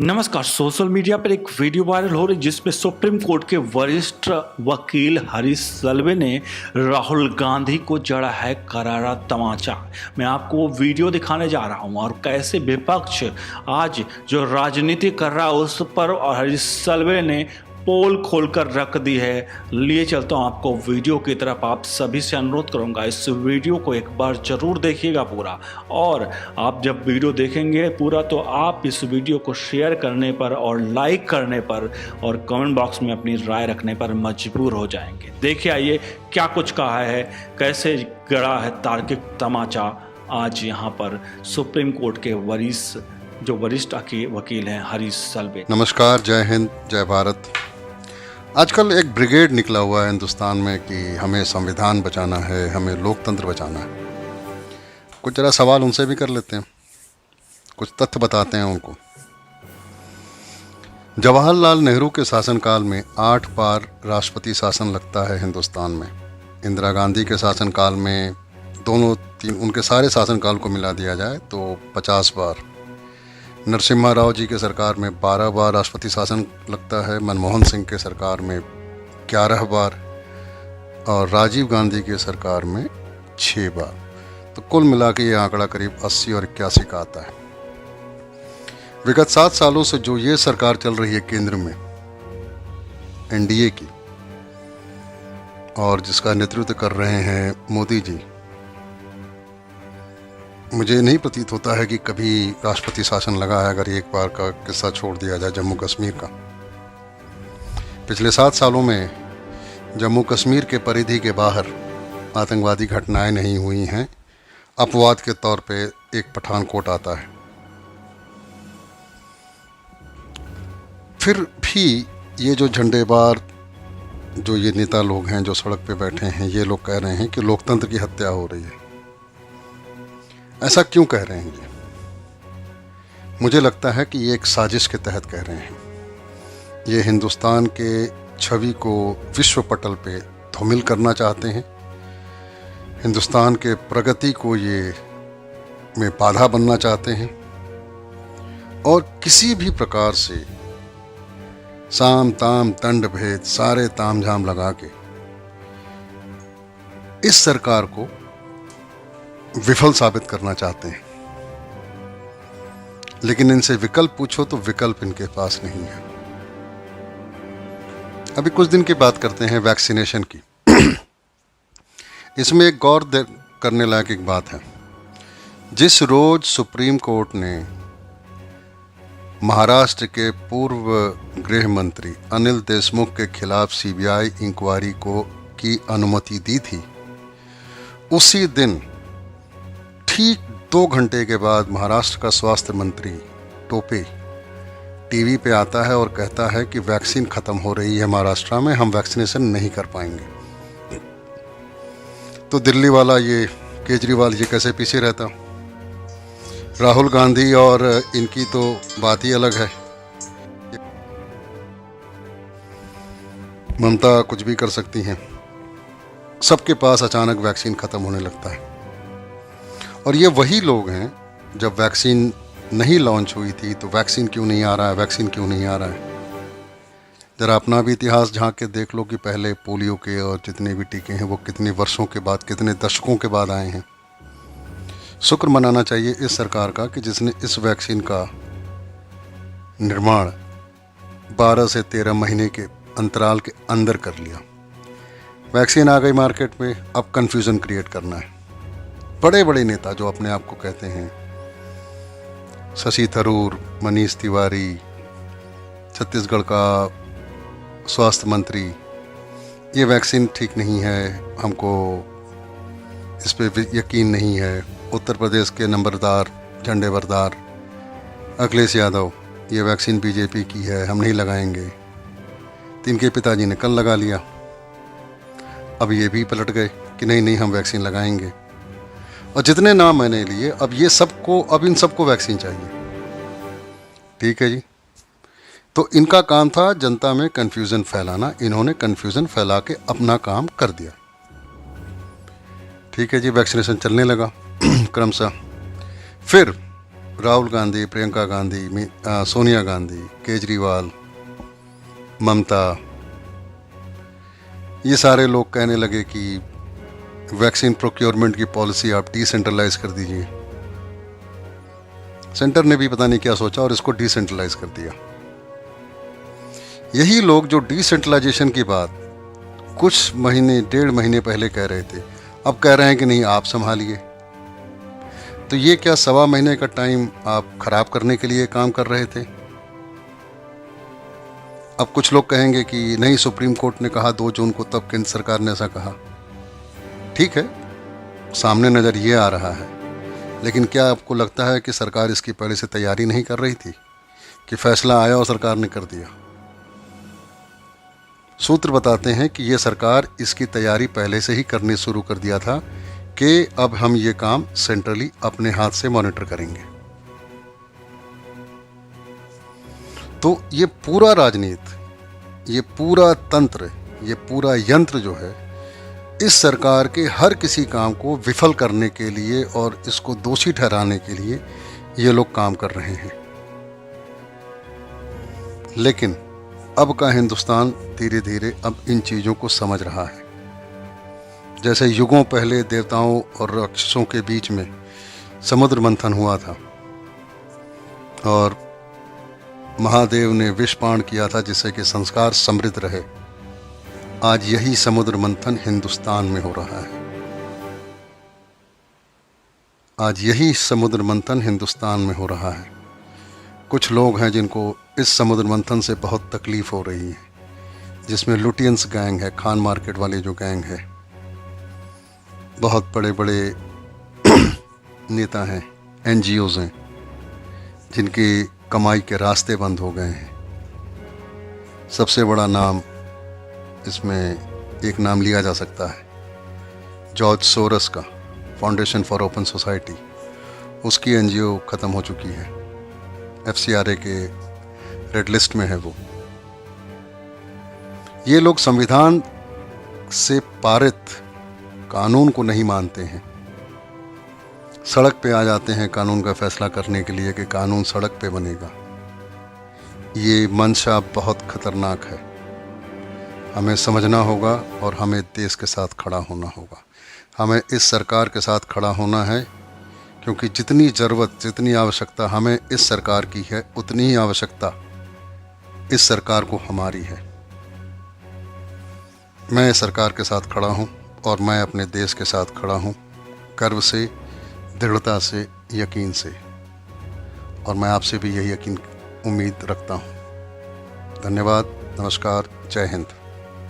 नमस्कार। Social media पर एक वीडियो वायरल हो रही जिसमें सुप्रीम कोर्ट के वरिष्ठ वकील हरीश साल्वे ने राहुल गांधी को जड़ा है करारा तमाचा। मैं आपको वो वीडियो दिखाने जा रहा हूं और कैसे विपक्ष आज जो राजनीति कर रहा है उस पर हरीश साल्वे ने पोल खोलकर रख दी है। लिए चलता हूं आपको वीडियो की तरफ। आप सभी से अनुरोध करूंगा इस वीडियो को एक बार जरूर देखिएगा पूरा, और आप जब वीडियो देखेंगे पूरा तो आप इस वीडियो को शेयर करने पर और लाइक करने पर और कमेंट बॉक्स में अपनी राय रखने पर मजबूर हो जाएंगे। देखिए आइए क्या कुछ कहा है, कैसे गड़ा है तार्किक तमाचा आज यहाँ पर सुप्रीम कोर्ट के वरिष्ठ वकील हैं हरीश साल्वे। नमस्कार, जय हिंद, जय भारत। आजकल एक ब्रिगेड निकला हुआ है हिंदुस्तान में कि हमें संविधान बचाना है, हमें लोकतंत्र बचाना है। कुछ जरा सवाल उनसे भी कर लेते हैं, कुछ तथ्य बताते हैं उनको। जवाहरलाल नेहरू के शासनकाल में 8 बार राष्ट्रपति शासन लगता है हिंदुस्तान में। इंदिरा गांधी के शासनकाल में उनके सारे शासनकाल को मिला दिया जाए तो 50 बार। नरसिम्हा राव जी के सरकार में 12 बार राष्ट्रपति शासन लगता है। मनमोहन सिंह के सरकार में 11 बार और राजीव गांधी के सरकार में 6 बार। तो कुल मिला के ये आंकड़ा करीब 80 और 81 का आता है। विगत 7 सालों से जो ये सरकार चल रही है केंद्र में, एनडीए की, और जिसका नेतृत्व कर रहे हैं मोदी जी, मुझे नहीं प्रतीत होता है कि कभी राष्ट्रपति शासन लगा है, अगर एक बार का किस्सा छोड़ दिया जाए जम्मू कश्मीर का। पिछले 7 सालों में जम्मू कश्मीर के परिधि के बाहर आतंकवादी घटनाएं नहीं हुई हैं। अपवाद के तौर पे एक पठानकोट आता है। फिर भी ये जो झंडेबार, जो ये नेता लोग हैं जो सड़क पे बैठे हैं, ये लोग कह रहे हैं कि लोकतंत्र की हत्या हो रही है। ऐसा क्यों कह रहे हैं ये? मुझे लगता है कि ये एक साजिश के तहत कह रहे हैं। ये हिंदुस्तान के छवि को विश्व पटल पे धूमिल करना चाहते हैं। हिंदुस्तान के प्रगति को ये में बाधा बनना चाहते हैं और किसी भी प्रकार से साम ताम दंड भेद सारे तामझाम लगा के इस सरकार को विफल साबित करना चाहते हैं। लेकिन इनसे विकल्प पूछो तो विकल्प इनके पास नहीं है। अभी कुछ दिन की बात करते हैं वैक्सीनेशन की। इसमें एक गौर करने लायक एक बात है। जिस रोज सुप्रीम कोर्ट ने महाराष्ट्र के पूर्व गृह मंत्री अनिल देशमुख के खिलाफ सीबीआई इंक्वायरी की अनुमति दी थी, उसी दिन ठीक 2 घंटे के बाद महाराष्ट्र का स्वास्थ्य मंत्री टोपे टीवी पे आता है और कहता है कि वैक्सीन खत्म हो रही है महाराष्ट्र में, हम वैक्सीनेशन नहीं कर पाएंगे। तो दिल्ली वाला ये केजरीवाल ये कैसे पीछे रहता? राहुल गांधी और इनकी तो बात ही अलग है। ममता कुछ भी कर सकती हैं। सबके पास अचानक वैक्सीन खत्म होने लगता है। और ये वही लोग हैं, जब वैक्सीन नहीं लॉन्च हुई थी तो वैक्सीन क्यों नहीं आ रहा है, वैक्सीन क्यों नहीं आ रहा है। ज़रा अपना भी इतिहास झांक के देख लो कि पहले पोलियो के और जितने भी टीके हैं वो कितने वर्षों के बाद, कितने दशकों के बाद आए हैं। शुक्र मनाना चाहिए इस सरकार का कि जिसने इस वैक्सीन का निर्माण 12 से 13 महीने के अंतराल के अंदर कर लिया। वैक्सीन आ गई मार्केट में, अब कन्फ्यूज़न क्रिएट करना है। बड़े बड़े नेता जो अपने आप को कहते हैं, शशि थरूर, मनीष तिवारी, छत्तीसगढ़ का स्वास्थ्य मंत्री, ये वैक्सीन ठीक नहीं है, हमको इस पे यकीन नहीं है। उत्तर प्रदेश के नंबरदार झंडे बरदार अखिलेश यादव, ये वैक्सीन बीजेपी की है, हम नहीं लगाएंगे। इनके पिताजी ने कल लगा लिया, अब ये भी पलट गए कि नहीं हम वैक्सीन लगाएंगे। और जितने नाम मैंने लिए, अब इन सबको वैक्सीन चाहिए। ठीक है जी। तो इनका काम था जनता में कन्फ्यूज़न फैलाना। इन्होंने कन्फ्यूज़न फैला के अपना काम कर दिया। ठीक है जी। वैक्सीनेशन चलने लगा क्रमशः। फिर राहुल गांधी, प्रियंका गांधी, सोनिया गांधी, केजरीवाल, ममता, ये सारे लोग कहने लगे कि वैक्सीन प्रोक्योरमेंट की पॉलिसी आप डिसेंट्रलाइज कर दीजिए। सेंटर ने भी पता नहीं क्या सोचा और इसको डिसेंट्रलाइज कर दिया। यही लोग जो डिसेंट्रलाइजेशन की बात कुछ महीने, 1.5 महीने पहले कह रहे थे, अब कह रहे हैं कि नहीं आप संभालिए। तो ये क्या 1.25 महीने का टाइम आप खराब करने के लिए काम कर रहे थे? अब कुछ लोग कहेंगे कि नहीं, सुप्रीम कोर्ट ने कहा 2 जून को, तब केंद्र सरकार ने ऐसा कहा। ठीक है, सामने नज़र ये आ रहा है, लेकिन क्या आपको लगता है कि सरकार इसकी पहले से तैयारी नहीं कर रही थी कि फैसला आया और सरकार ने कर दिया? सूत्र बताते हैं कि ये सरकार इसकी तैयारी पहले से ही करनी शुरू कर दिया था कि अब हम ये काम सेंट्रली अपने हाथ से मॉनिटर करेंगे। तो ये पूरा राजनीति, ये पूरा तंत्र, ये पूरा यंत्र जो है, इस सरकार के हर किसी काम को विफल करने के लिए और इसको दोषी ठहराने के लिए ये लोग काम कर रहे हैं। लेकिन अब का हिंदुस्तान धीरे धीरे अब इन चीज़ों को समझ रहा है। जैसे युगों पहले देवताओं और राक्षसों के बीच में समुद्र मंथन हुआ था और महादेव ने विषपान किया था जिससे कि संस्कार समृद्ध रहे, आज यही समुद्र मंथन हिंदुस्तान में हो रहा है। आज यही समुद्र मंथन हिंदुस्तान में हो रहा है। कुछ लोग हैं जिनको इस समुद्र मंथन से बहुत तकलीफ हो रही है, जिसमें लुटियंस गैंग है, खान मार्केट वाले जो गैंग है, बहुत बड़े बड़े नेता हैं, NGOs हैं, जिनकी कमाई के रास्ते बंद हो गए हैं। सबसे बड़ा नाम इसमें एक नाम लिया जा सकता है, जॉर्ज सोरस का फाउंडेशन फॉर ओपन सोसाइटी। उसकी NGO ख़त्म हो चुकी है, FCRA के रेड लिस्ट में है वो। ये लोग संविधान से पारित कानून को नहीं मानते हैं, सड़क पे आ जाते हैं कानून का फैसला करने के लिए कि कानून सड़क पे बनेगा। ये मंशा बहुत खतरनाक है, हमें समझना होगा और हमें देश के साथ खड़ा होना होगा। हमें इस सरकार के साथ खड़ा होना है, क्योंकि जितनी ज़रूरत, जितनी आवश्यकता हमें इस सरकार की है, उतनी ही आवश्यकता इस सरकार को हमारी है। मैं इस सरकार के साथ खड़ा हूँ और मैं अपने देश के साथ खड़ा हूँ, गर्व से, दृढ़ता से, यकीन से। और मैं आपसे भी यही यकीन, उम्मीद रखता हूँ। धन्यवाद, नमस्कार, जय हिंद।